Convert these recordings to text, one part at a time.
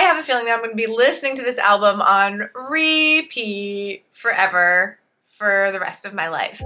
have a feeling that I'm going to be listening to this album on repeat forever for the rest of my life.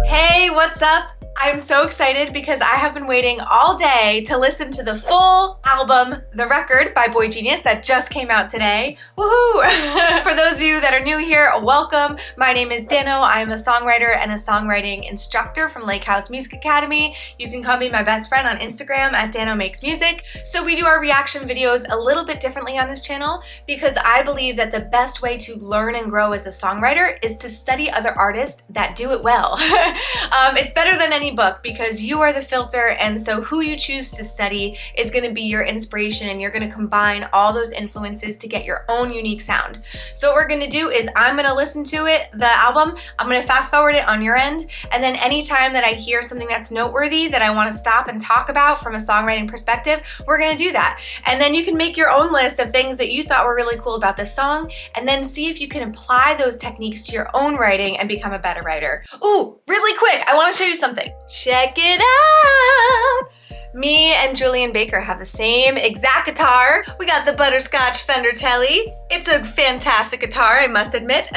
Hey, what's up? I'm so excited because I have been waiting all day to listen to the full album, The Record by boygenius that just came out today. Woohoo! For those of you that are new here, welcome. My name is Dano. I'm a songwriter and a songwriting instructor from Lakehouse Music Academy. You can call me my best friend on Instagram at Dano Makes Music. So we do our reaction videos a little bit differently on this channel because I believe that the best way to learn and grow as a songwriter is to study other artists that do it well. It's better than any book because you are the filter, and so who you choose to study is going to be your inspiration, and you're going to combine all those influences to get your own unique sound. So what we're going to do is I'm going to listen to the album, I'm going to fast forward it on your end, and then anytime that I hear something that's noteworthy that I want to stop and talk about from a songwriting perspective, we're going to do that. And then you can make your own list of things that you thought were really cool about this song, and then see if you can apply those techniques to your own writing and become a better writer. Ooh, really quick, I want to show you something. Check it out! Me and Julian Baker have the same exact guitar. We got the Butterscotch Fender Telly. It's a fantastic guitar, I must admit.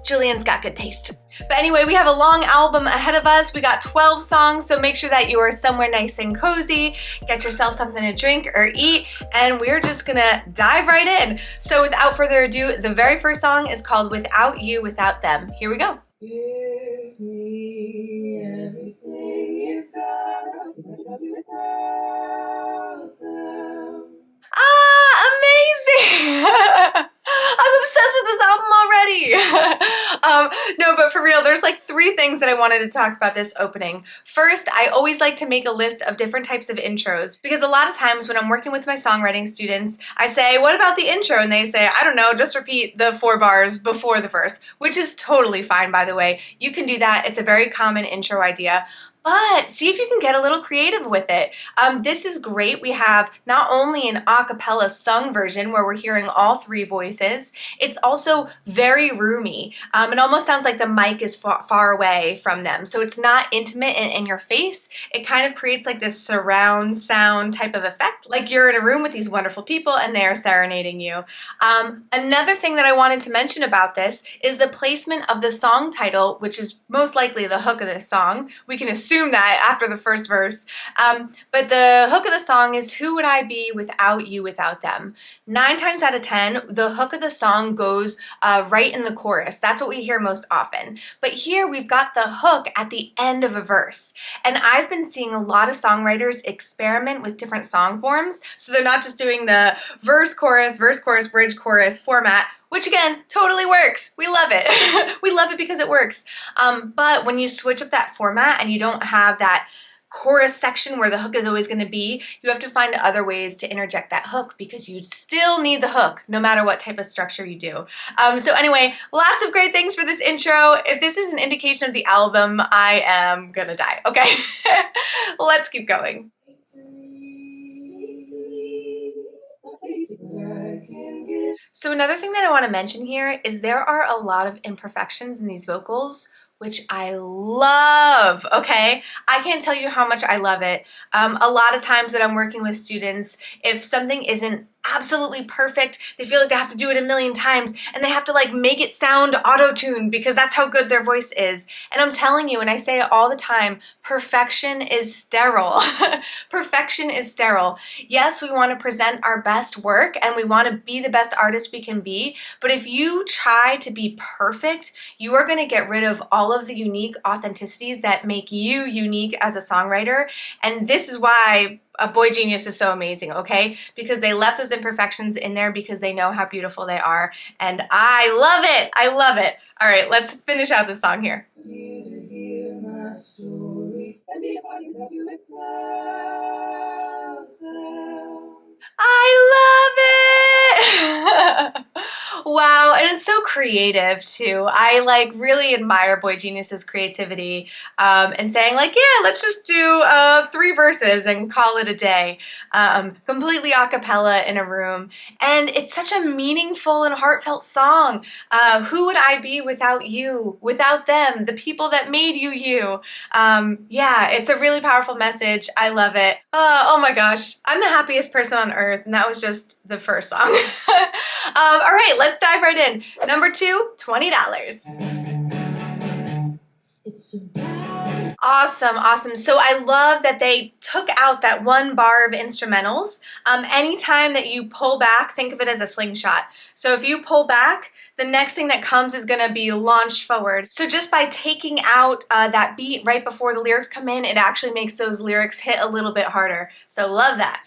Julian's got good taste. But anyway, we have a long album ahead of us. We got 12 songs, so make sure that you are somewhere nice and cozy. Get yourself something to drink or eat, and we're just gonna dive right in. So without further ado, the very first song is called Without You, Without Them. Here we go. Give me everything you've got, without them. Amazing! I'm obsessed with this album already. No, but for real, there's like 3 things that I wanted to talk about this opening. First, I always like to make a list of different types of intros because a lot of times when I'm working with my songwriting students, I say, what about the intro? And they say, I don't know, just repeat the 4 bars before the verse, which is totally fine, by the way. You can do that. It's a very common intro idea. But see if you can get a little creative with it. This is great. We have not only an a cappella sung version where we're hearing all 3 voices, it's also very roomy. It almost sounds like the mic is far away from them. So it's not intimate and in your face. It kind of creates like this surround sound type of effect, like you're in a room with these wonderful people and they are serenading you. Another thing that I wanted to mention about this is the placement of the song title, which is most likely the hook of this song. We can assume that after the first verse. But the hook of the song is who would I be without you, without them? 9 times out of 10, the hook of the song goes right in the chorus. That's what we hear most often. But here we've got the hook at the end of a verse. And I've been seeing a lot of songwriters experiment with different song forms. So they're not just doing the verse, chorus, bridge, chorus format, which again, totally works. We love it. We love it because it works. But when you switch up that format and you don't have that chorus section where the hook is always going to be, you have to find other ways to interject that hook because you still need the hook no matter what type of structure you do. So anyway, lots of great things for this intro. If this is an indication of the album, I am gonna die, okay? Let's keep going. So another thing that I want to mention here is there are a lot of imperfections in these vocals, which I love, okay? I can't tell you how much I love it. A lot of times that I'm working with students, if something isn't absolutely perfect, they feel like they have to do it a million times and they have to like make it sound auto-tuned because that's how good their voice is. And I'm telling you, and I say it all the time, perfection is sterile. Perfection is sterile. Yes, we want to present our best work and we want to be the best artist we can be, but if you try to be perfect, you are going to get rid of all of the unique authenticities that make you unique as a songwriter. And this is why a boygenius is so amazing, okay? Because they left those imperfections in there because they know how beautiful they are. And I love it. I love it. All right, let's finish out this song here. I love it! Wow, and it's so creative too. I like really admire Boy Genius's creativity and saying like, yeah, let's just do 3 verses and call it a day. Completely a cappella in a room. And it's such a meaningful and heartfelt song. Who would I be without you, without them, the people that made you you? Yeah, it's a really powerful message. I love it. Oh my gosh, I'm the happiest person on earth, and that was just the first song. All right, let's dive right in. Number 2, $20. It's awesome, awesome. So I love that they took out that 1 bar of instrumentals. Anytime that you pull back, think of it as a slingshot. So if you pull back, the next thing that comes is gonna be launched forward. So just by taking out that beat right before the lyrics come in, it actually makes those lyrics hit a little bit harder. So love that.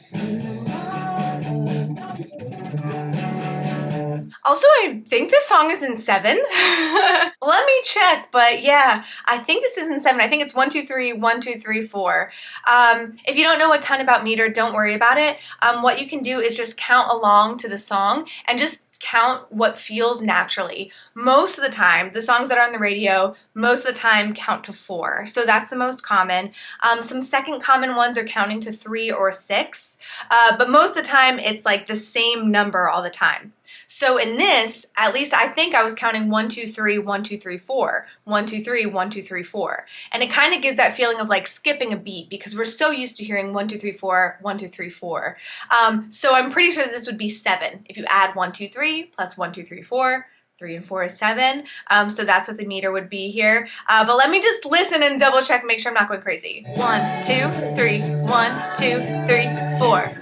Also, I think this song is in 7. Let me check, but yeah, I think this is in 7. I think it's 1, 2, 3, 1, 2, 3, 4. If you don't know a ton about meter, don't worry about it. What you can do is just count along to the song and just count what feels naturally. Most of the time, the songs that are on the radio, most of the time count to 4. So that's the most common. Some second common ones are counting to 3 or 6, but most of the time it's like the same number all the time. So in this, at least I think I was counting 1, 2, 3, 1, 2, 3, 4, 1, 2, 3, 1, 2, 3, 4. And it kind of gives that feeling of like skipping a beat because we're so used to hearing 1, 2, 3, 4, 1, 2, 3, 4. So I'm pretty sure that this would be 7. If you add 1, 2, 3 plus 1, 2, 3, 4, 3 and 4 is 7. So that's what the meter would be here. But let me just listen and double check and make sure I'm not going crazy. 1, 2, 3, 1, 2, 3, 4.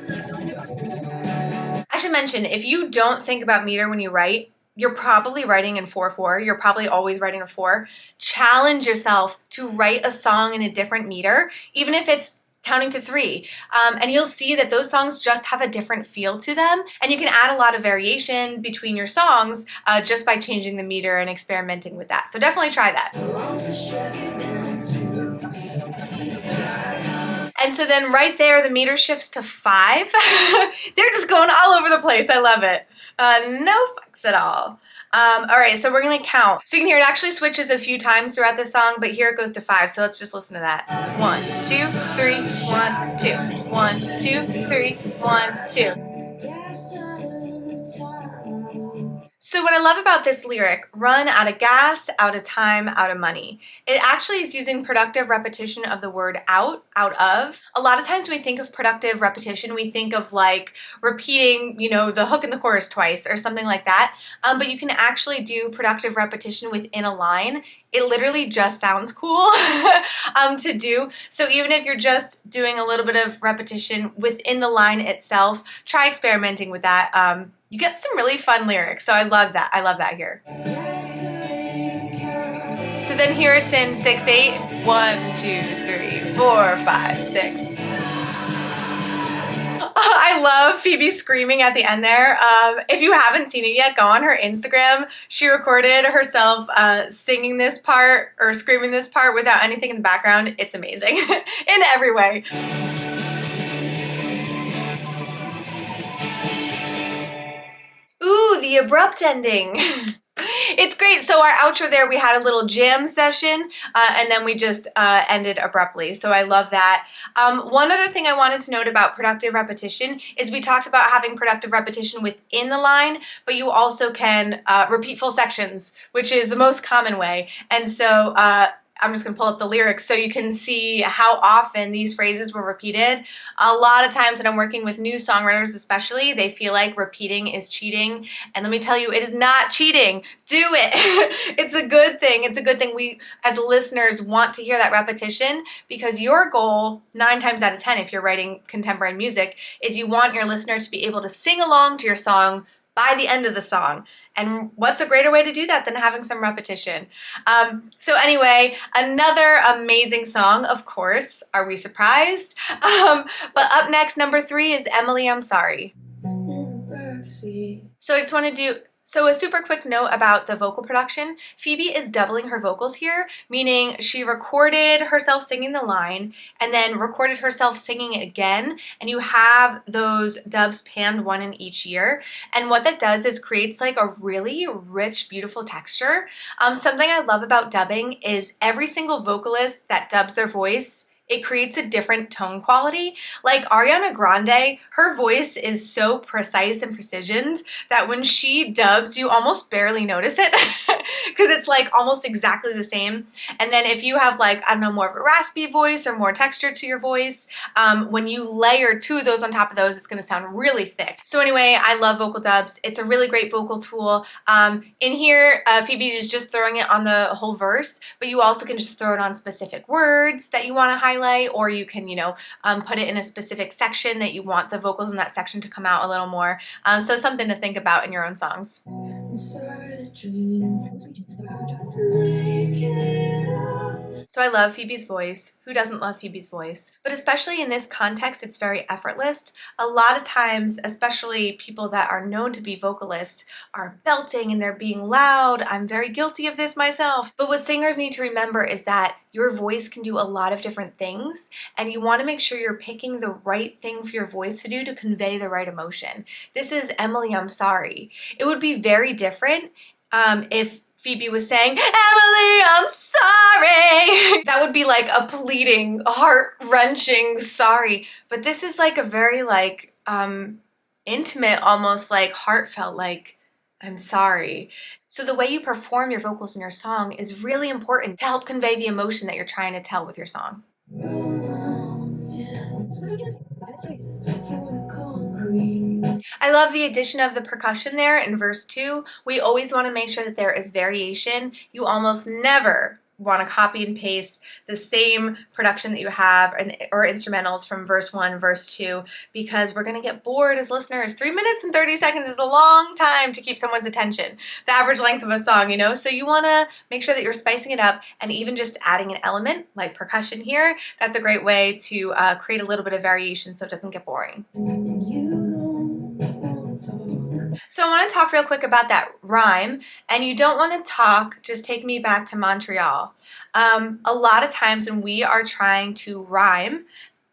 I should mention, if you don't think about meter when you write, you're probably writing in 4/4. You're probably always writing a 4. Challenge yourself to write a song in a different meter, even if it's counting to 3. And you'll see that those songs just have a different feel to them. And you can add a lot of variation between your songs just by changing the meter and experimenting with that. So definitely try that. And so then right there, the meter shifts to 5. They're just going all over the place. I love it. No fucks at all. All right, so we're gonna count. So you can hear it actually switches a few times throughout the song, but here it goes to 5. So let's just listen to that. 1, 2, 3, 1, 2. 1, 2, 3, 1, 2. So what I love about this lyric, run out of gas, out of time, out of money. It actually is using productive repetition of the word out of. A lot of times when we think of productive repetition, we think of like repeating, the hook in the chorus twice or something like that. But you can actually do productive repetition within a line. It literally just sounds cool to do. So even if you're just doing a little bit of repetition within the line itself, try experimenting with that. You get some really fun lyrics, so I love that. I love that here. So then here it's in 6/8. 1, 2, 3, 4, 5, 6. I love Phoebe screaming at the end there. If you haven't seen it yet, go on her Instagram. She recorded herself singing this part or screaming this part without anything in the background. It's amazing in every way. Ooh, the abrupt ending. It's great. So our outro there, we had a little jam session and then we just ended abruptly. So I love that. One other thing I wanted to note about productive repetition is we talked about having productive repetition within the line, but you also can repeat full sections, which is the most common way. And so I'm just going to pull up the lyrics so you can see how often these phrases were repeated. A lot of times when I'm working with new songwriters especially, they feel like repeating is cheating. And let me tell you, it is not cheating. Do it. It's a good thing. It's a good thing. We as listeners want to hear that repetition because your goal, 9 times out of 10 if you're writing contemporary music, is you want your listener to be able to sing along to your song by the end of the song. And what's a greater way to do that than having some repetition? So anyway, another amazing song, of course. Are we surprised? But up next, number 3 is Emily, I'm Sorry. So I just want to do So a super quick note about the vocal production, Phoebe is doubling her vocals here, meaning she recorded herself singing the line and then recorded herself singing it again, and you have those dubs panned one in each ear. And what that does is creates like a really rich, beautiful texture. Something I love about dubbing is every single vocalist that dubs their voice, it creates a different tone quality. Like Ariana Grande, her voice is so precise and precisioned that when she dubs, you almost barely notice it because it's like almost exactly the same. And then if you have like, I don't know, more of a raspy voice or more texture to your voice, when you layer two of those on top of those, it's gonna sound really thick. So anyway, I love vocal dubs. It's a really great vocal tool. In here, Phoebe is just throwing it on the whole verse, but you also can just throw it on specific words that you wanna highlight, or you can, put it in a specific section that you want the vocals in that section to come out a little more. So something to think about in your own songs. So I love Phoebe's voice. Who doesn't love Phoebe's voice? But especially in this context, it's very effortless. A lot of times, especially people that are known to be vocalists, are belting and they're being loud. I'm very guilty of this myself. But what singers need to remember is that your voice can do a lot of different things, and you want to make sure you're picking the right thing for your voice to do to convey the right emotion. This is Emily, I'm Sorry. It would be very different if Phoebe was saying, Emily, I'm sorry. That would be like a pleading, heart-wrenching sorry. But this is like a very like intimate, almost like heartfelt, like, I'm sorry. So the way you perform your vocals in your song is really important to help convey the emotion that you're trying to tell with your song. I love the addition of the percussion there in verse 2. We always want to make sure that there is variation. You almost never want to copy and paste the same production that you have or instrumentals from verse 1, verse 2, because we're going to get bored as listeners. 3 minutes and 30 seconds is a long time to keep someone's attention, the average length of a song, So you want to make sure that you're spicing it up, and even just adding an element like percussion here, that's a great way to create a little bit of variation so it doesn't get boring. So I want to talk real quick about that rhyme, and you don't want to talk, just take me back to Montreal. A lot of times when we are trying to rhyme,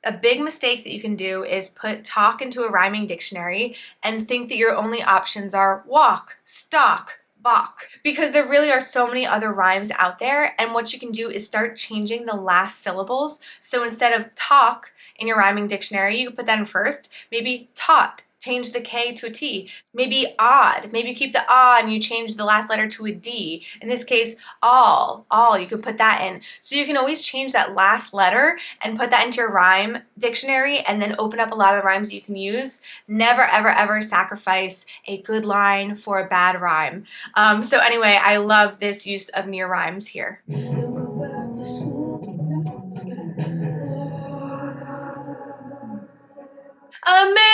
a big mistake that you can do is put talk into a rhyming dictionary and think that your only options are walk, stalk, balk, because there really are so many other rhymes out there, and what you can do is start changing the last syllables. So instead of talk in your rhyming dictionary, you can put that in first, maybe taught. Change the K to a T. Maybe odd. Maybe you keep the ah and you change the last letter to a D. In this case, all, you can put that in. So you can always change that last letter and put that into your rhyme dictionary, and then open up a lot of the rhymes that you can use. Never, ever, ever sacrifice a good line for a bad rhyme. So anyway, I love this use of near rhymes here. Amazing!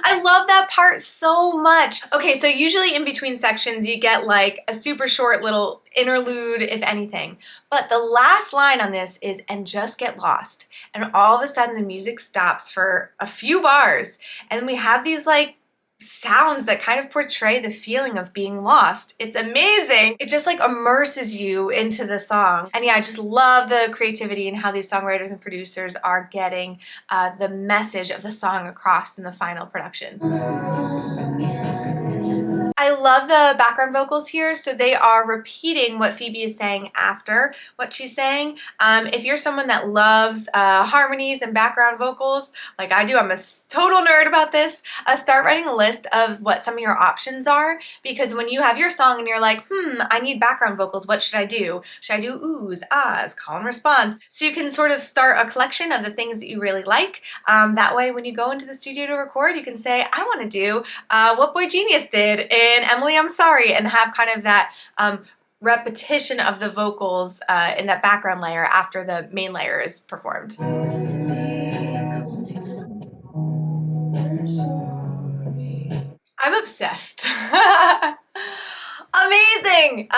I love that part so much. Okay, so usually in between sections you get like a super short little interlude, if anything. But the last line on this is, and just get lost. And all of a sudden the music stops for a few bars, and we have these like sounds that kind of portray the feeling of being lost. It's amazing. It just like immerses you into the song. And yeah, I just love the creativity and how these songwriters and producers are getting the message of the song across in the final production. I love the background vocals here, so they are repeating what Phoebe is saying after what she's saying. If you're someone that loves harmonies and background vocals, like I do, I'm a total nerd about this, start writing a list of what some of your options are, because when you have your song and you're like, I need background vocals, what should I do? Should I do oohs, ahs, call and response? So you can sort of start a collection of the things that you really like. That way when you go into the studio to record, you can say, I want to do what boygenius did in Emily, I'm Sorry, and have kind of that repetition of the vocals in that background layer after the main layer is performed. I'm obsessed. Amazing.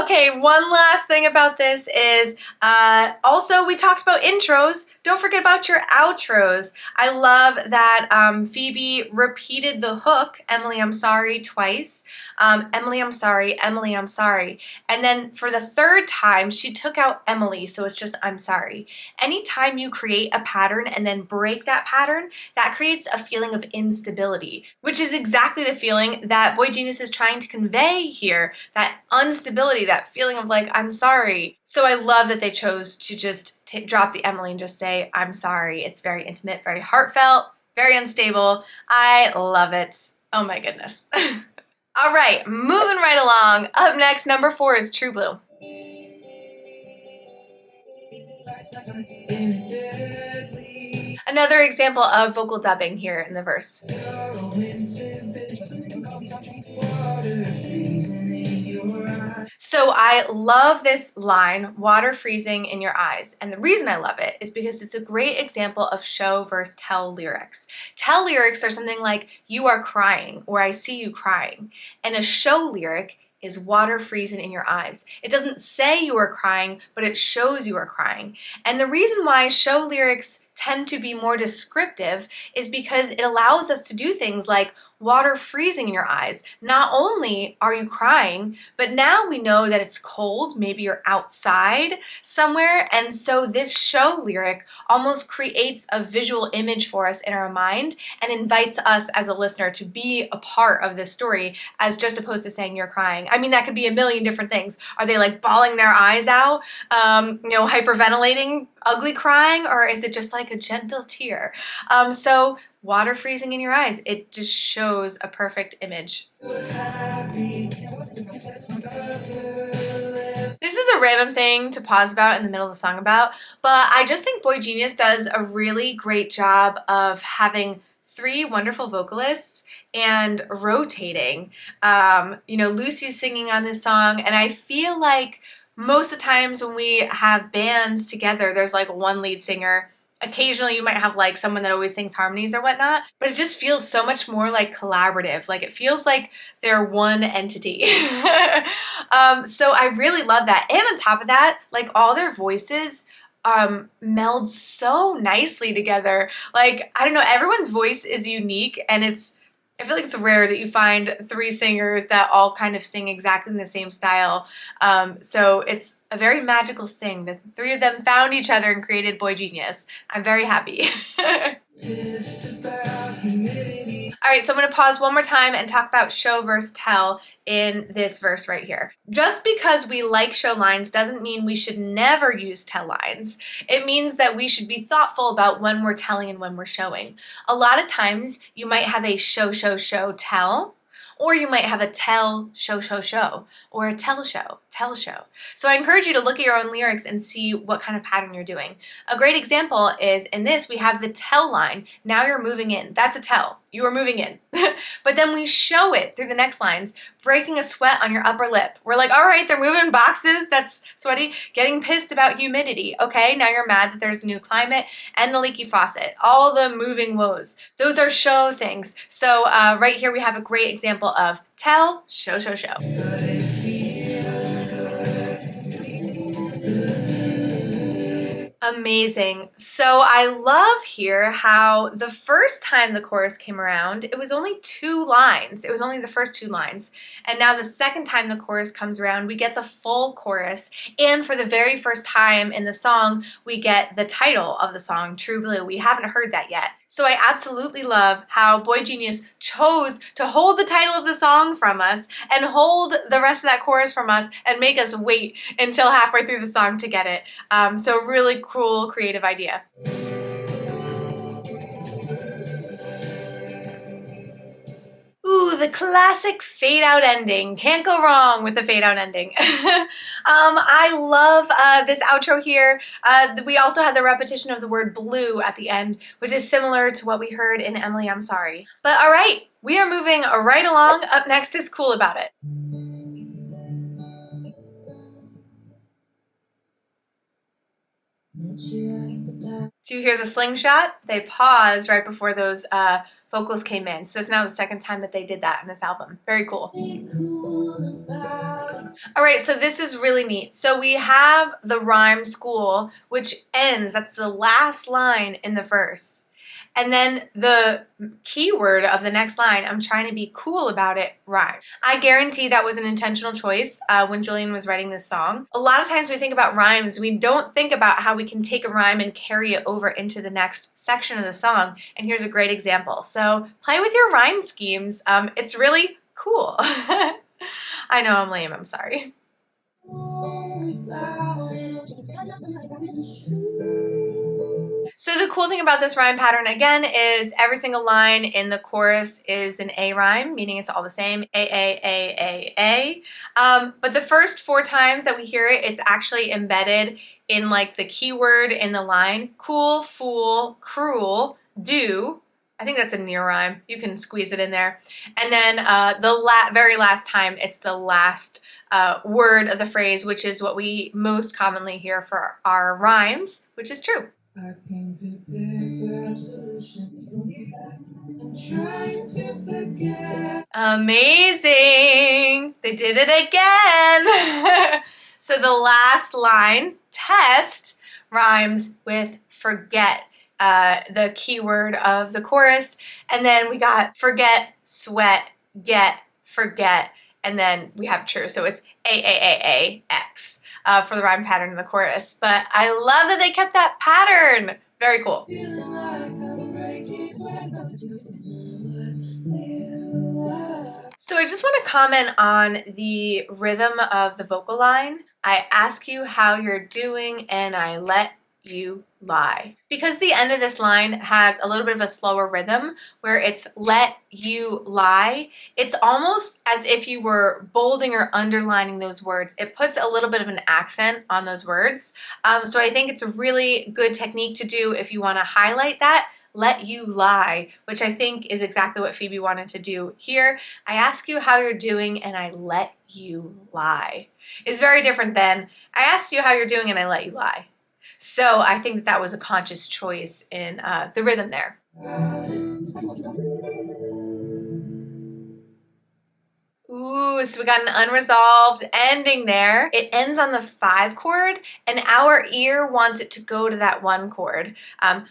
Okay, one last thing about this is also we talked about intros. Don't forget about your outros. I love that Phoebe repeated the hook, Emily, I'm sorry, twice. Emily, I'm sorry, Emily, I'm sorry. And then for the third time, she took out Emily, so it's just I'm sorry. Anytime you create a pattern and then break that pattern, that creates a feeling of instability, which is exactly the feeling that boygenius is trying to convey here. That instability, that feeling of like, I'm sorry. So I love that they chose to just drop the Emily and just say, I'm sorry. It's very intimate, very heartfelt, very unstable. I love it. Oh my goodness. All right, moving right along. Up next, number 4 is True Blue. Another example of vocal dubbing here in the verse. So I love this line, water freezing in your eyes. And the reason I love it is because it's a great example of show versus tell lyrics. Tell lyrics are something like, you are crying, or I see you crying. And a show lyric is water freezing in your eyes. It doesn't say you are crying, but it shows you are crying. And the reason why show lyrics tend to be more descriptive is because it allows us to do things like water freezing in your eyes. Not only are you crying, but now we know that it's cold, maybe you're outside somewhere, and so this show lyric almost creates a visual image for us in our mind and invites us as a listener to be a part of this story as just opposed to saying you're crying. I mean, that could be a million different things. Are they like bawling their eyes out, hyperventilating, ugly crying, or is it just like a gentle tear? So water freezing in your eyes, it just shows a perfect image. This is a random thing to pause about in the middle of the song about, but I just think boygenius does a really great job of having 3 wonderful vocalists and rotating. Lucy's singing on this song, and I feel like most of the times when we have bands together, there's like one lead singer. Occasionally you might have like someone that always sings harmonies or whatnot, but it just feels so much more like collaborative. Like it feels like they're one entity. So I really love that. And on top of that, like all their voices meld so nicely together. Like, I don't know, everyone's voice is unique, and I feel like it's rare that you find 3 singers that all kind of sing exactly in the same style. So it's a very magical thing that the 3 of them found each other and created boygenius. I'm very happy. All right, so I'm going to pause one more time and talk about show versus tell in this verse right here. Just because we like show lines doesn't mean we should never use tell lines. It means that we should be thoughtful about when we're telling and when we're showing. A lot of times you might have a show, tell, or you might have a tell, show, or a tell, show. So I encourage you to look at your own lyrics and see what kind of pattern you're doing. A great example is in this, we have the tell line. Now you're moving in. That's a tell. You are moving in. But then we show it through the next lines, breaking a sweat on your upper lip. We're like, all right, they're moving boxes. That's sweaty. Getting pissed about humidity. Okay, now you're mad that there's a new climate and the leaky faucet. All the moving woes. Those are show things. So right here we have a great example of tell, show. Amazing. So I love here how the first time the chorus came around, it was only 2 lines. It was only the first 2 lines. And now the second time the chorus comes around, we get the full chorus. And for the very first time in the song, we get the title of the song, True Blue. We haven't heard that yet. So I absolutely love how boygenius chose to hold the title of the song from us and hold the rest of that chorus from us and make us wait until halfway through the song to get it. So really cool, creative idea. Ooh, the classic fade out ending. Can't go wrong with the fade out ending. I love this outro here. We also had the repetition of the word blue at the end, which is similar to what we heard in Emily, I'm Sorry. But all right, we are moving right along. Up next is Cool About It. Do you hear the slingshot? They paused right before those vocals came in. So this is now the second time that they did that in this album. Very cool. All right, so this is really neat. So we have the rhyme school, which ends, that's the last line in the verse. And then the keyword of the next line, I'm trying to be cool about it, rhyme. I guarantee that was an intentional choice when Julian was writing this song. A lot of times we think about rhymes, we don't think about how we can take a rhyme and carry it over into the next section of the song. And here's a great example. So play with your rhyme schemes. It's really cool. I know I'm lame, I'm sorry. So the cool thing about this rhyme pattern, again, is every single line in the chorus is an A rhyme, meaning it's all the same, A, A, A, A, A. But the first 4 times that we hear it, it's actually embedded in like the keyword in the line. Cool, fool, cruel, do. I think that's a near rhyme. You can squeeze it in there. And then the very last time, it's the last word of the phrase, which is what we most commonly hear for our rhymes, which is true. I came prepared for absolution. I'm trying to forget. Amazing! They did it again! So the last line, test, rhymes with forget, the keyword of the chorus. And then we got forget, sweat, get, forget, and then we have true. So it's A-A-A-A-X. For the rhyme pattern in the chorus. But I love that they kept that pattern. Very cool. So I just want to comment on the rhythm of the vocal line. I ask you how you're doing and I let you lie. Because the end of this line has a little bit of a slower rhythm where it's let you lie, it's almost as if you were bolding or underlining those words. It puts a little bit of an accent on those words. So I think it's a really good technique to do if you want to highlight that. Let you lie, which I think is exactly what Phoebe wanted to do here. I ask you how you're doing and I let you lie. It's very different than I asked you how you're doing and I let you lie. So I think that that was a conscious choice in the rhythm there. Ooh, so we got an unresolved ending there. It ends on the 5 chord, and our ear wants it to go to that 1 chord. And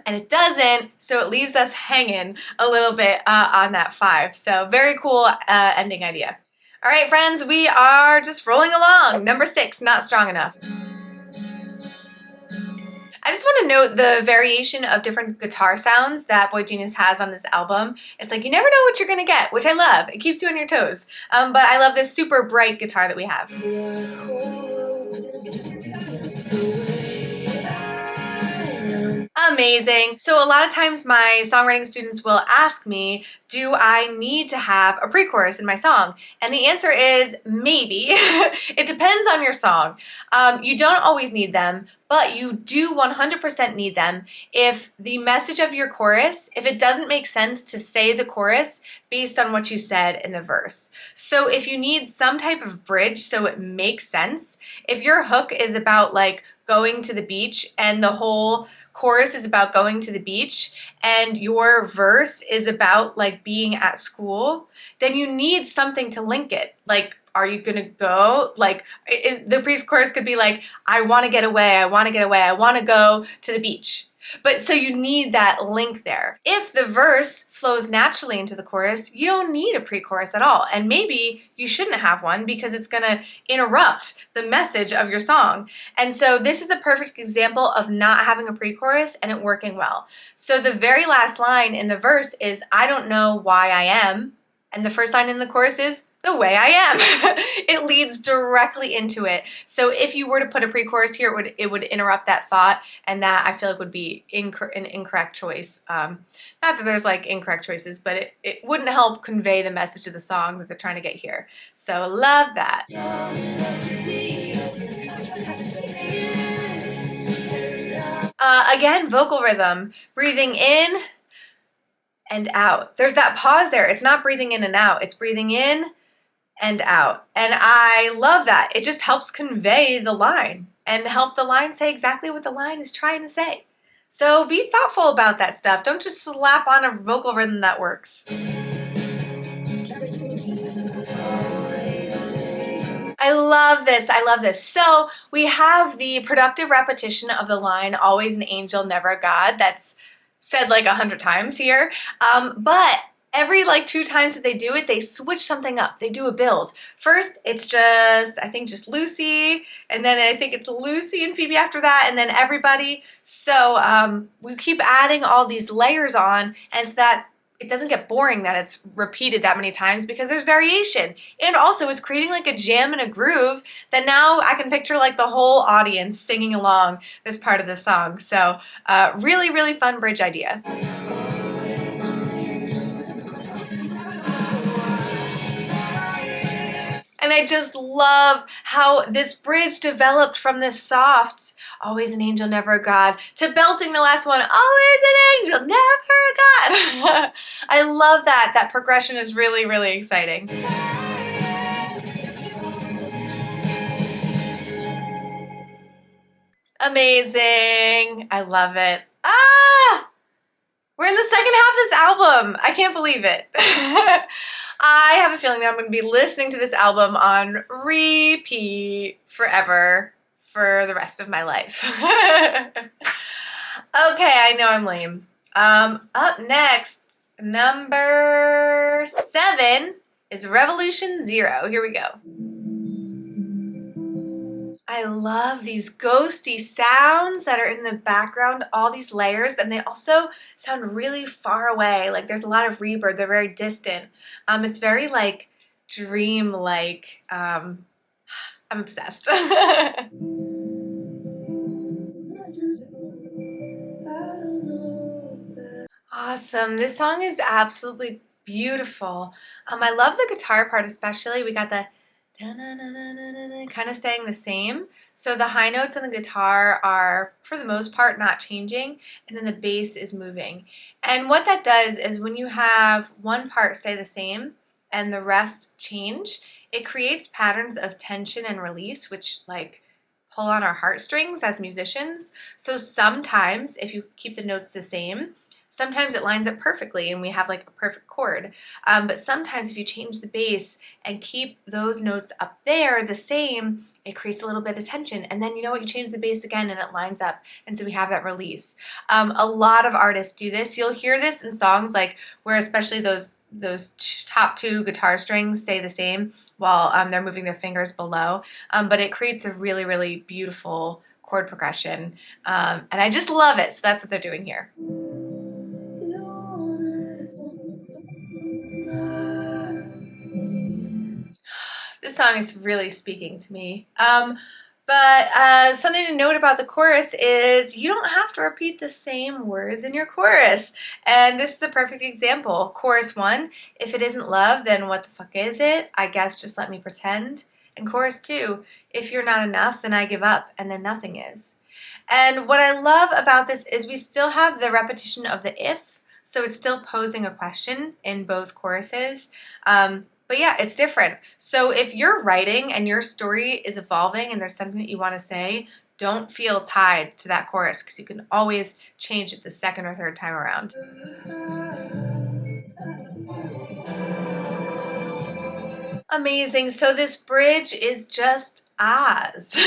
it doesn't, so it leaves us hanging a little bit on that 5. So very cool ending idea. All right, friends, we are just rolling along. Number 6, not strong enough. I just want to note the variation of different guitar sounds that boygenius has on this album. It's like you never know what you're going to get, which I love. It keeps you on your toes. But I love this super bright guitar that we have. Amazing. So a lot of times my songwriting students will ask me, do I need to have a pre-chorus in my song? And the answer is maybe. It depends on your song. You don't always need them, but you do 100% need them if the message of your chorus, if it doesn't make sense to say the chorus based on what you said in the verse. So if you need some type of bridge so it makes sense, if your hook is about like going to the beach and the whole chorus is about going to the beach and your verse is about like being at school, then you need something to link it. Like, are you gonna go? Like, the pre-chorus could be like, I wanna get away, I wanna get away, I wanna go to the beach. But so you need that link there. If the verse flows naturally into the chorus, you don't need a pre-chorus at all. And maybe you shouldn't have one because it's gonna interrupt the message of your song. And so this is a perfect example of not having a pre-chorus and it working well. So the very last line in the verse is, I don't know why I am. And the first line in the chorus is, the way I am. It leads directly into it. So if you were to put a pre-chorus here, it would interrupt that thought, and that I feel like would be an incorrect choice. Not that there's like incorrect choices, but it wouldn't help convey the message of the song that they're trying to get here. So love that. Again, vocal rhythm, breathing in and out. There's that pause there. It's not breathing in and out. It's breathing in and out. And I love that. It just helps convey the line and help the line say exactly what the line is trying to say. So be thoughtful about that stuff. Don't just slap on a vocal rhythm that works. I love this. I love this. So we have the productive repetition of the line, always an angel, never a god. That's said like 100 times here. But every like 2 times that they do it, they switch something up. They do a build. First, it's just, I think just Lucy, and then I think it's Lucy and Phoebe after that, and then everybody. So we keep adding all these layers on, and so that it doesn't get boring that it's repeated that many times because there's variation. And also it's creating like a jam and a groove that now I can picture like the whole audience singing along this part of the song. So really, really fun bridge idea. And I just love how this bridge developed from this soft, always an angel, never a god, to belting the last one, always an angel, never a god. I love that. That progression is really, really exciting. Amazing. I love it. We're in the second half of this album. I can't believe it. I have a feeling that I'm going to be listening to this album on repeat forever for the rest of my life. Okay, I know I'm lame. Up next, number 7 is Revolution Zero. Here we go. I love these ghosty sounds that are in the background, all these layers, and they also sound really far away. Like there's a lot of reverb, they're very distant. It's very like dream-like. I'm obsessed. Awesome. This song is absolutely beautiful. I love the guitar part especially. We got the kind of staying the same. So the high notes on the guitar are, for the most part, not changing, and then the bass is moving. And what that does is when you have one part stay the same and the rest change, it creates patterns of tension and release, which like pull on our heartstrings as musicians. So sometimes if you keep the notes the same, sometimes it lines up perfectly and we have like a perfect chord. But sometimes if you change the bass and keep those notes up there the same, it creates a little bit of tension. And then you know what, you change the bass again and it lines up. And so we have that release. A lot of artists do this. You'll hear this in songs like where especially those top 2 guitar strings stay the same while they're moving their fingers below. But it creates a really, really beautiful chord progression. And I just love it. So that's what they're doing here. This song is really speaking to me. But something to note about the chorus is you don't have to repeat the same words in your chorus. And this is a perfect example. Chorus 1, if it isn't love, then what the fuck is it? I guess just let me pretend. And chorus 2, if you're not enough, then I give up, and then nothing is. And what I love about this is we still have the repetition of the if, so it's still posing a question in both choruses. But yeah, it's different. So if you're writing and your story is evolving and there's something that you want to say, don't feel tied to that chorus because you can always change it the second or third time around. Amazing. So this bridge is just Oz.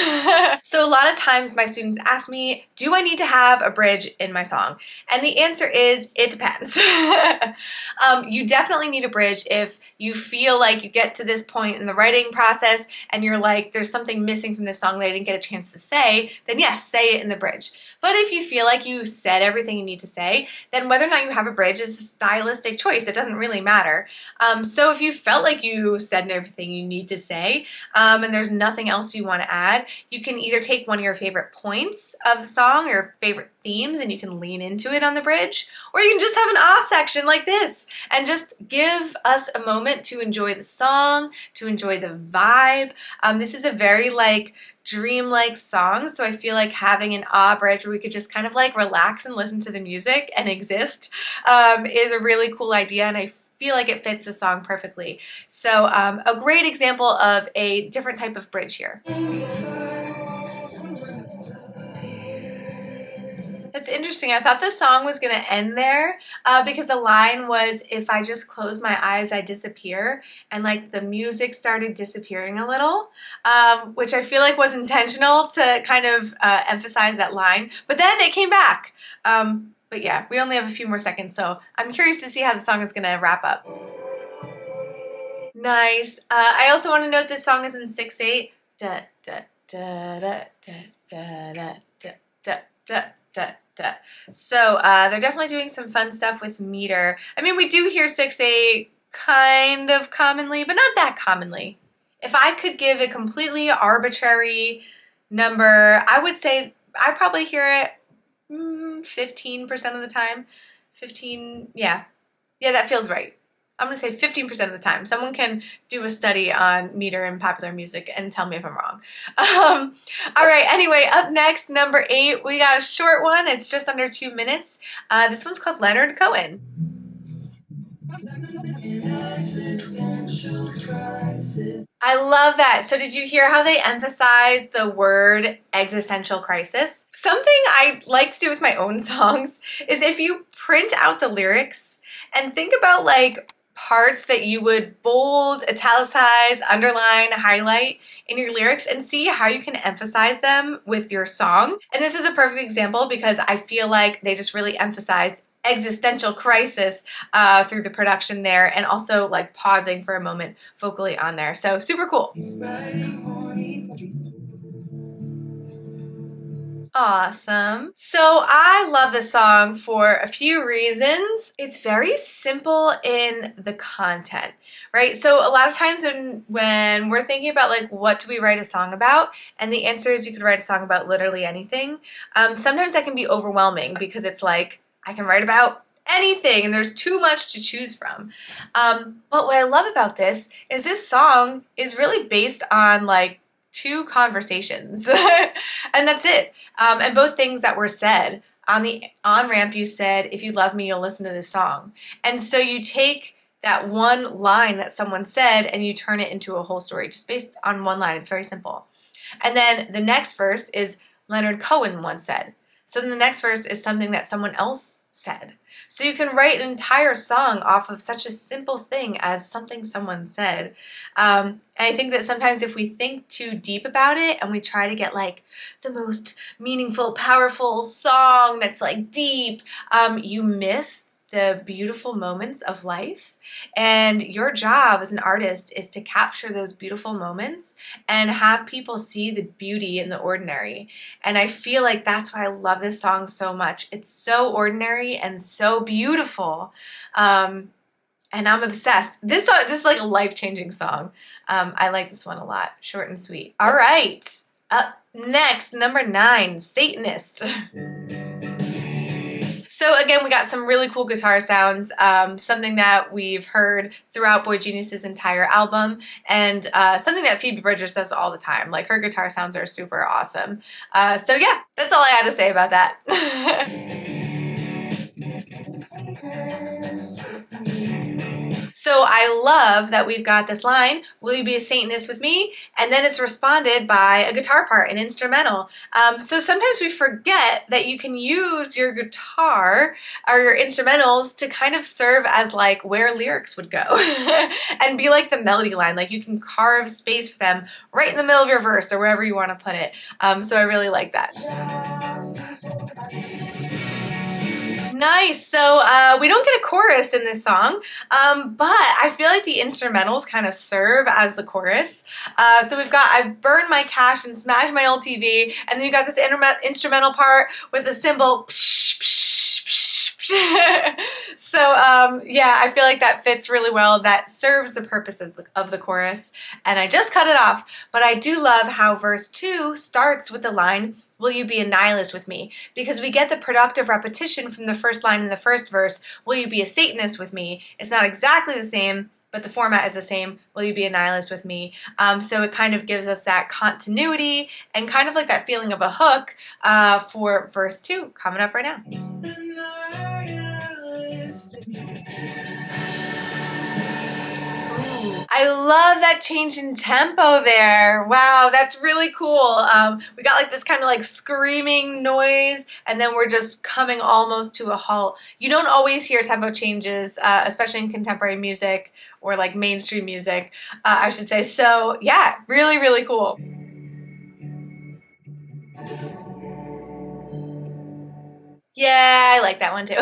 So a lot of times my students ask me, do I need to have a bridge in my song? And the answer is, it depends. You definitely need a bridge if you feel like you get to this point in the writing process and you're like, there's something missing from this song that I didn't get a chance to say, then yes, say it in the bridge. But if you feel like you said everything you need to say, then whether or not you have a bridge is a stylistic choice. It doesn't really matter. So if you felt like you said everything you need to say, and there's nothing else you want to add, you can either take one of your favorite points of the song or favorite themes and you can lean into it on the bridge, or you can just have an ah section like this and just give us a moment to enjoy the song, to enjoy the vibe. This is a very like dreamlike song, so I feel like having an ah bridge where we could just kind of like relax and listen to the music and exist is a really cool idea, and I feel like it fits the song perfectly. So a great example of a different type of bridge here. That's interesting. I thought the song was going to end there because the line was, if I just close my eyes, I disappear. And like the music started disappearing a little, which I feel like was intentional to kind of emphasize that line. But then it came back. But yeah, we only have a few more seconds, so I'm curious to see how the song is going to wrap up. Nice. I also want to note this song is in 6/8. Da, da, da, da, da, da, da, da, da, da, da. So they're definitely doing some fun stuff with meter. I mean, we do hear 6/8 kind of commonly, but not that commonly. If I could give a completely arbitrary number, I would say I probably hear it 15% of the time. 15, yeah. Yeah, that feels right. I'm going to say 15% of the time. Someone can do a study on meter in popular music and tell me if I'm wrong. All right, anyway, up next, number 8, we got a short one. It's just under 2 minutes. This one's called Leonard Cohen. I love that. So did you hear how they emphasize the word existential crisis? Something I like to do with my own songs is if you print out the lyrics and think about like parts that you would bold, italicize, underline, highlight in your lyrics and see how you can emphasize them with your song. And this is a perfect example because I feel like they just really emphasized existential crisis through the production there, and also like pausing for a moment vocally on there. So super cool. Awesome. So I love this song for a few reasons. It's very simple in the content, right? So a lot of times when we're thinking about like what do we write a song about, and the answer is you could write a song about literally anything. Sometimes that can be overwhelming because it's like I can write about anything and there's too much to choose from. But what I love about this is this song is really based on like 2 conversations and that's it. And both things that were said. On the on-ramp you said, if you love me, you'll listen to this song. And so you take that one line that someone said and you turn it into a whole story just based on one line. It's very simple. And then the next verse is Leonard Cohen once said. So then the next verse is something that someone else said. So you can write an entire song off of such a simple thing as something someone said. And I think that sometimes if we think too deep about it and we try to get like the most meaningful, powerful song that's like deep, you miss the beautiful moments of life. And your job as an artist is to capture those beautiful moments and have people see the beauty in the ordinary. And I feel like that's why I love this song so much. It's so ordinary and so beautiful. And I'm obsessed. This is like a life-changing song. I like this one a lot. Short and sweet. All right. Up next, number 9, Satanist. So again, we got some really cool guitar sounds, something that we've heard throughout boygenius's entire album, and something that Phoebe Bridgers does all the time. Like her guitar sounds are super awesome. So yeah, that's all I had to say about that. So I love that we've got this line, will you be a Satanist with me? And then it's responded by a guitar part, an instrumental. So sometimes we forget that you can use your guitar or your instrumentals to kind of serve as like where lyrics would go and be like the melody line. Like you can carve space for them right in the middle of your verse or wherever you want to put it. So I really like that. Nice. So we don't get a chorus in this song, but I feel like the instrumentals kind of serve as the chorus. So we've got I've burned my cash and smashed my old TV, and then you got this instrumental part with the cymbal. So yeah, I feel like that fits really well. That serves the purposes of the chorus, and I just cut it off. But I do love how verse 2 starts with the line, will you be a nihilist with me? Because we get the productive repetition from the first line in the first verse, will you be a Satanist with me? It's not exactly the same, but the format is the same, will you be a nihilist with me? So it kind of gives us that continuity and kind of like that feeling of a hook for verse 2 coming up right now. I love that change in tempo there. Wow, that's really cool. We got like this kind of like screaming noise, and then we're just coming almost to a halt. You don't always hear tempo changes, especially in contemporary music or like mainstream music, I should say. So yeah, really, really cool. Yeah, I like that one too.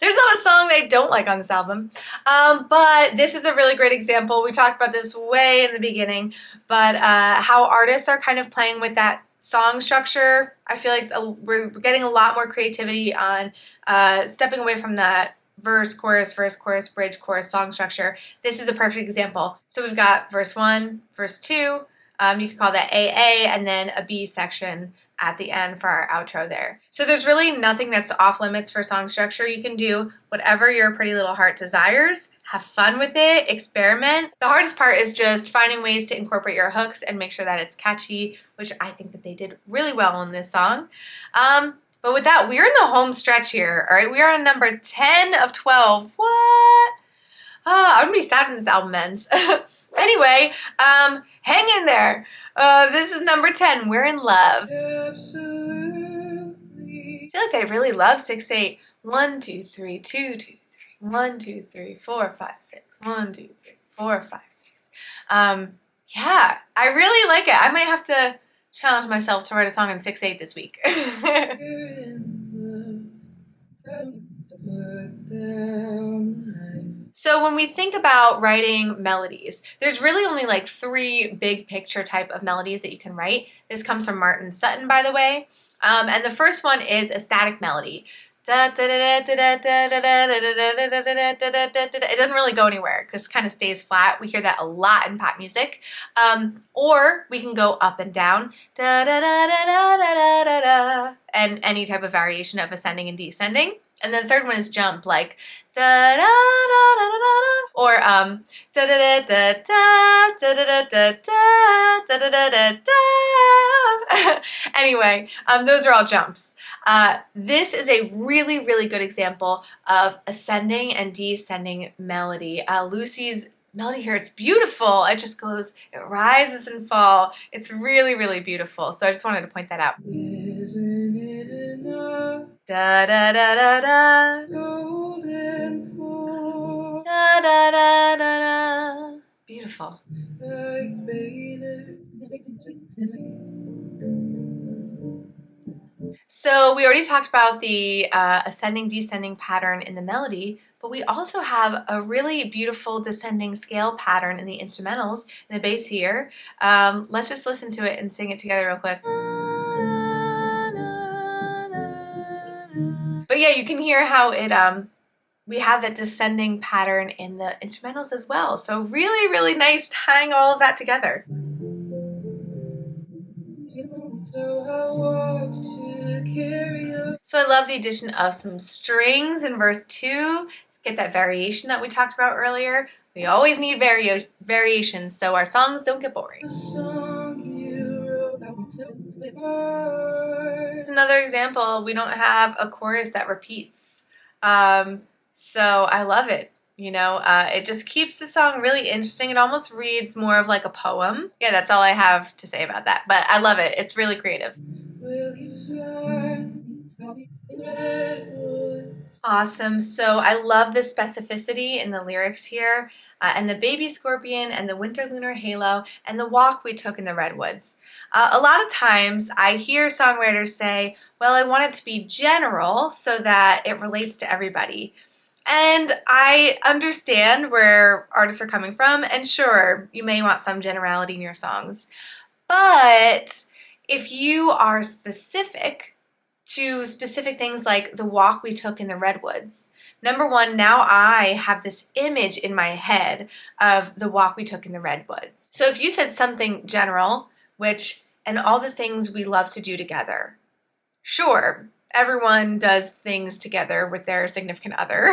There's not a song they don't like on this album, but this is a really great example. We talked about this way in the beginning, but how artists are kind of playing with that song structure. I feel like we're getting a lot more creativity on stepping away from that verse, chorus, bridge, chorus, song structure. This is a perfect example. So we've got verse 1, verse 2. You could call that AA, and then a B section at the end for our outro there. So there's really nothing that's off limits for song structure. You can do whatever your pretty little heart desires. Have fun with it, experiment. The hardest part is just finding ways to incorporate your hooks and make sure that it's catchy, which I think that they did really well in this song. But with that, we're in the home stretch here, all right? We are on number 10 of 12. What? I'm gonna be sad when this album ends. Anyway, hang in there. This is number 10, We're in Love. Absolutely. I feel like I really love 6/8. 1, 2, 3, 2, 2, 3. 1, 2, 3, 4, 5, 6. 1, 2, 3, 4, 5, 6. Yeah, I really like it. I might have to challenge myself to write a song in 6/8 this week. So when we think about writing melodies, there's really only like 3 big picture type of melodies that you can write. This comes from Martin Sutton, by the way. And the first one is a static melody. It doesn't really go anywhere because it kind of stays flat. We hear that a lot in pop music. Or we can go up and down, and any type of variation of ascending and descending. And then the third one is jump, like da da da da da da, or da da da da da da da da da da da da da. Anyway, those are all jumps. This is a really, really good example of ascending and descending melody. Lucy's melody here, it's beautiful. It just goes, it rises and falls. It's really, really beautiful. So I just wanted to point that out. Isn't it enough? Da da da da da. Golden fall. Da da da da da. Beautiful. So we already talked about the ascending descending pattern in the melody, but we also have a really beautiful descending scale pattern in the instrumentals, in the bass here. Let's just listen to it and sing it together real quick. But yeah, you can hear how it we have that descending pattern in the instrumentals as well. So really, really nice tying all of that together. So I love the addition of some strings in verse 2. Get that variation that we talked about earlier. We always need variation so our songs don't get boring. It's another example. We don't have a chorus that repeats. So I love it. You know, it just keeps the song really interesting. It almost reads more of like a poem. Yeah, that's all I have to say about that. But I love it. It's really creative. Awesome. So I love the specificity in the lyrics here, and the baby scorpion and the winter lunar halo and the walk we took in the redwoods. A lot of times I hear songwriters say, well, I want it to be general so that it relates to everybody. And I understand where artists are coming from, and sure, you may want some generality in your songs. But if you are specific to specific things like the walk we took in the redwoods, number one, now I have this image in my head of the walk we took in the redwoods. So if you said something general, and all the things we love to do together, sure, everyone does things together with their significant other.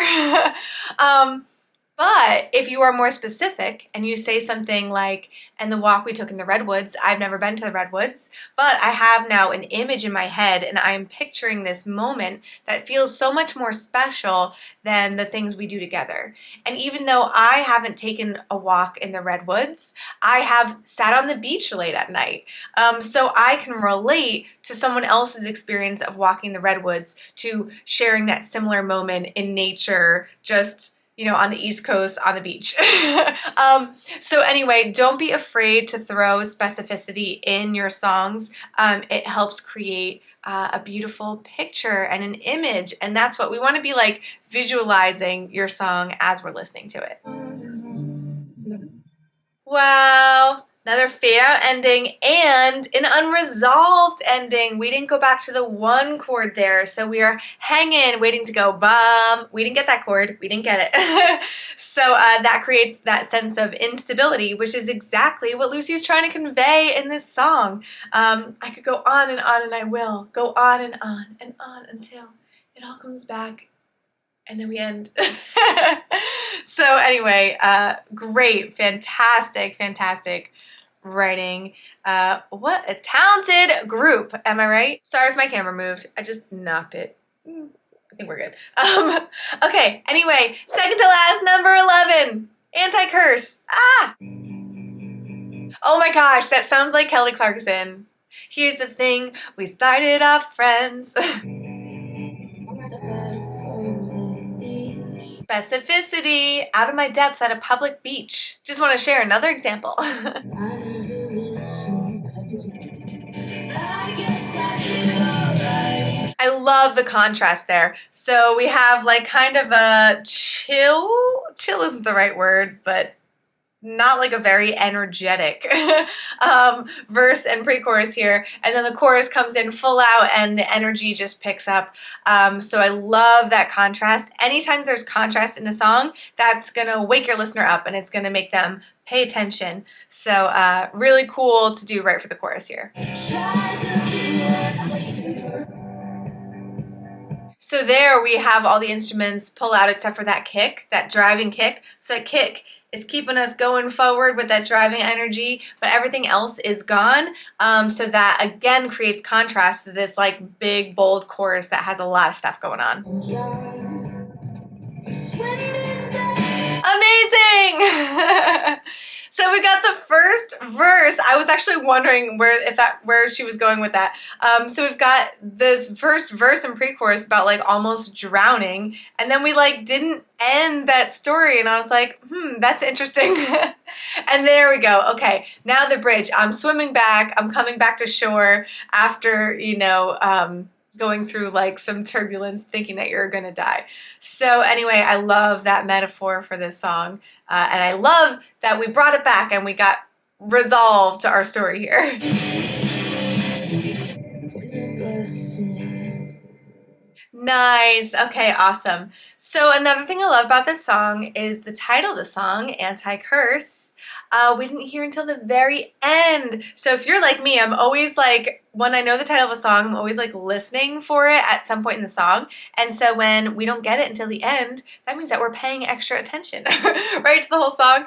But if you are more specific and you say something like, and the walk we took in the redwoods, I've never been to the redwoods, but I have now an image in my head and I'm picturing this moment that feels so much more special than the things we do together. And even though I haven't taken a walk in the redwoods, I have sat on the beach late at night. So I can relate to someone else's experience of walking the redwoods, to sharing that similar moment in nature, just on the East Coast on the beach. So anyway, don't be afraid to throw specificity in your songs. It helps create a beautiful picture and an image, and that's what we want to be like, visualizing your song as we're listening to it. Wow. Another fade out ending and an unresolved ending. We didn't go back to the one chord there, so we are hanging, waiting to go bum. We didn't get that chord. We didn't get it. So that creates that sense of instability, which is exactly what Lucy's trying to convey in this song. I could go on, and I will go on and on until it all comes back. And then we end. So anyway, great, fantastic writing. What a talented group, am I right? Sorry if my camera moved. I just knocked it. I think we're good. Okay, anyway, second to last, number 11, Anti-Curse. Oh my gosh, that sounds like Kelly Clarkson. Here's the thing, we started off friends. Specificity, out of my depth at a public beach. Just want to share another example. I love the contrast there. So we have like kind of a chill isn't the right word, but not like a very energetic verse and pre-chorus here, and then the chorus comes in full out and the energy just picks up. So I love that contrast. Anytime there's contrast in a song, that's gonna wake your listener up and it's gonna make them pay attention. So really cool to do right for the chorus here. So there we have all the instruments pull out except for that kick, that driving kick. So that kick is keeping us going forward with that driving energy, but everything else is gone. So that again creates contrast to this like big, bold chorus that has a lot of stuff going on. Amazing! So we got the first verse. I was actually wondering where she was going with that. So we've got this first verse and pre-chorus about like almost drowning, and then we like didn't end that story, and I was like, that's interesting. And there we go. Okay, now the bridge. I'm swimming back. I'm coming back to shore after going through like some turbulence, thinking that you're gonna die. So anyway, I love that metaphor for this song. And I love that we brought it back and we got resolved to our story here. Nice. Okay, awesome. So another thing I love about this song is the title of the song, Anti-Curse. We didn't hear until the very end. So if you're like me, I'm always like, when I know the title of a song, I'm always like listening for it at some point in the song. And so when we don't get it until the end, that means that we're paying extra attention, right, to the whole song.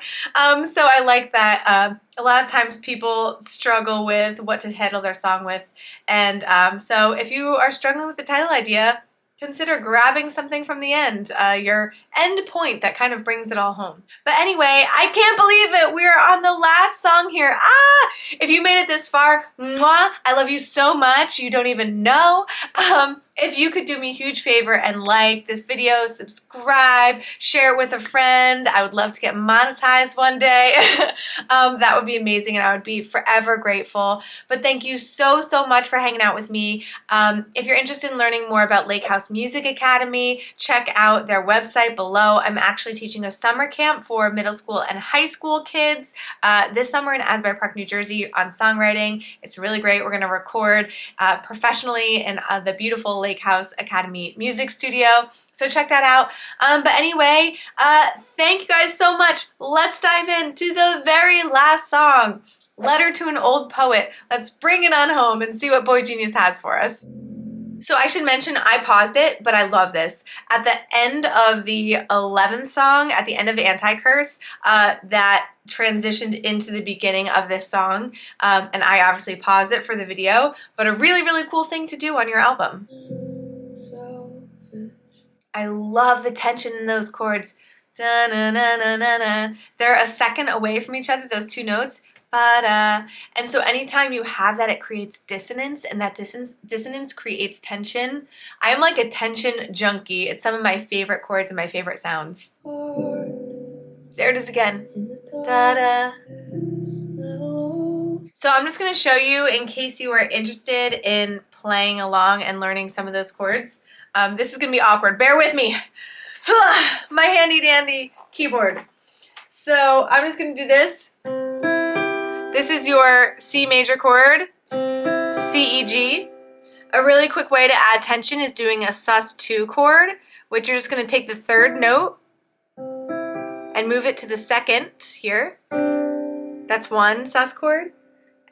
So I like that. A lot of times people struggle with what to title their song with. And so if you are struggling with the title idea, consider grabbing something from the end, your end point that kind of brings it all home. But anyway, I can't believe it. We are on the last song here. If you made it this far, mwah, I love you so much. You don't even know. If you could do me a huge favor and like this video, subscribe, share it with a friend. I would love to get monetized one day. That would be amazing and I would be forever grateful. But thank you so much for hanging out with me. If you're interested in learning more about Lakehouse Music Academy, check out their website below. I'm actually teaching a summer camp for middle school and high school kids this summer in Asbury Park, New Jersey on songwriting. It's really great. We're going to record professionally in the beautiful Lakehouse Academy music studio. So check that out. But anyway, thank you guys so much. Let's dive into the very last song, Letter to an Old Poet. Let's bring it on home and see what boygenius has for us. So I should mention I paused it, but I love this. At the end of the 11th song, at the end of Anti-Curse, that transitioned into the beginning of this song, and I obviously paused it for the video, but a really, really cool thing to do on your album. I love the tension in those chords. Da-na-na-na-na-na. They're a second away from each other, those two notes. Ba-da. And so anytime you have that, it creates dissonance, and that dissonance creates tension. I am like a tension junkie. It's some of my favorite chords and my favorite sounds. There it is again. Da-da. So I'm just going to show you, in case you are interested in playing along and learning some of those chords. This is going to be awkward. Bear with me. My handy dandy keyboard. So I'm just going to do this. This is your C major chord, C, E, G. A really quick way to add tension is doing a sus2 chord, which you're just going to take the third note and move it to the second here. That's one sus chord.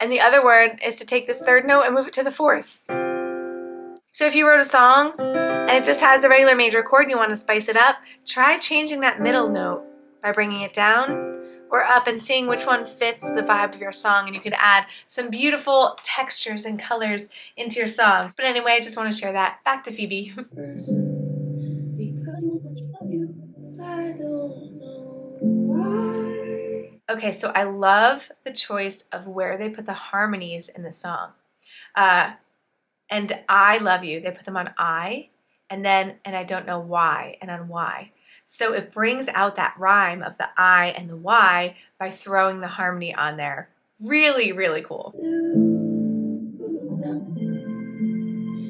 And the other word is to take this third note and move it to the fourth. So if you wrote a song and it just has a regular major chord and you want to spice it up, try changing that middle note by bringing it down or up and seeing which one fits the vibe of your song, and you could add some beautiful textures and colors into your song. But anyway, I just want to share that. Back to Phoebe. Okay, so I love the choice of where they put the harmonies in the song. And I love you, they put them on I, and then, and I don't know why, and on Y. So it brings out that rhyme of the I and the Y by throwing the harmony on there. Really, really cool.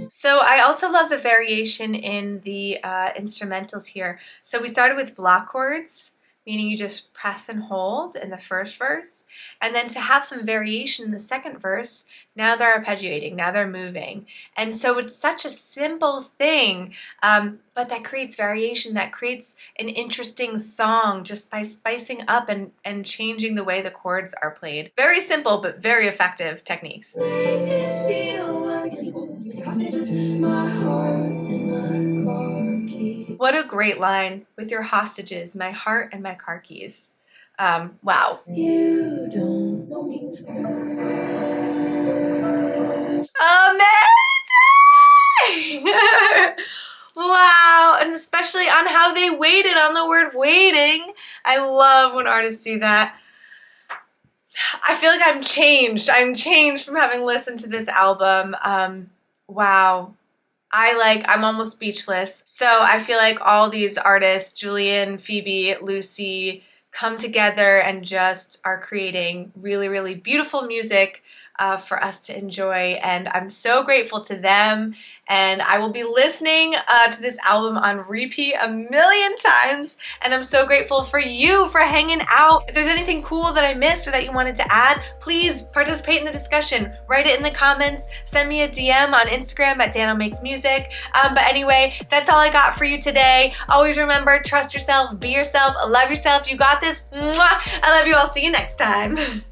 So I also love the variation in the instrumentals here. So we started with block chords, meaning you just press and hold in the first verse. And then to have some variation in the second verse, now they're arpeggiating, now they're moving. And so it's such a simple thing, but that creates variation, that creates an interesting song just by spicing up and changing the way the chords are played. Very simple, but very effective techniques. What a great line, with your hostages, my heart and my car keys. Wow. You don't know me. Amazing! Wow, and especially on how they waited on the word waiting. I love when artists do that. I feel like I'm changed. I'm changed from having listened to this album. Wow. I'm almost speechless. So I feel like all these artists, Julian, Phoebe, Lucy, come together and just are creating really, really beautiful music for us to enjoy. And I'm so grateful to them. And I will be listening to this album on repeat a million times. And I'm so grateful for you for hanging out. If there's anything cool that I missed or that you wanted to add, please participate in the discussion. Write it in the comments. Send me a DM on Instagram at Dano Makes Music. But anyway, that's all I got for you today. Always remember, trust yourself, be yourself, love yourself. You got this. Mwah! I love you all. See you next time.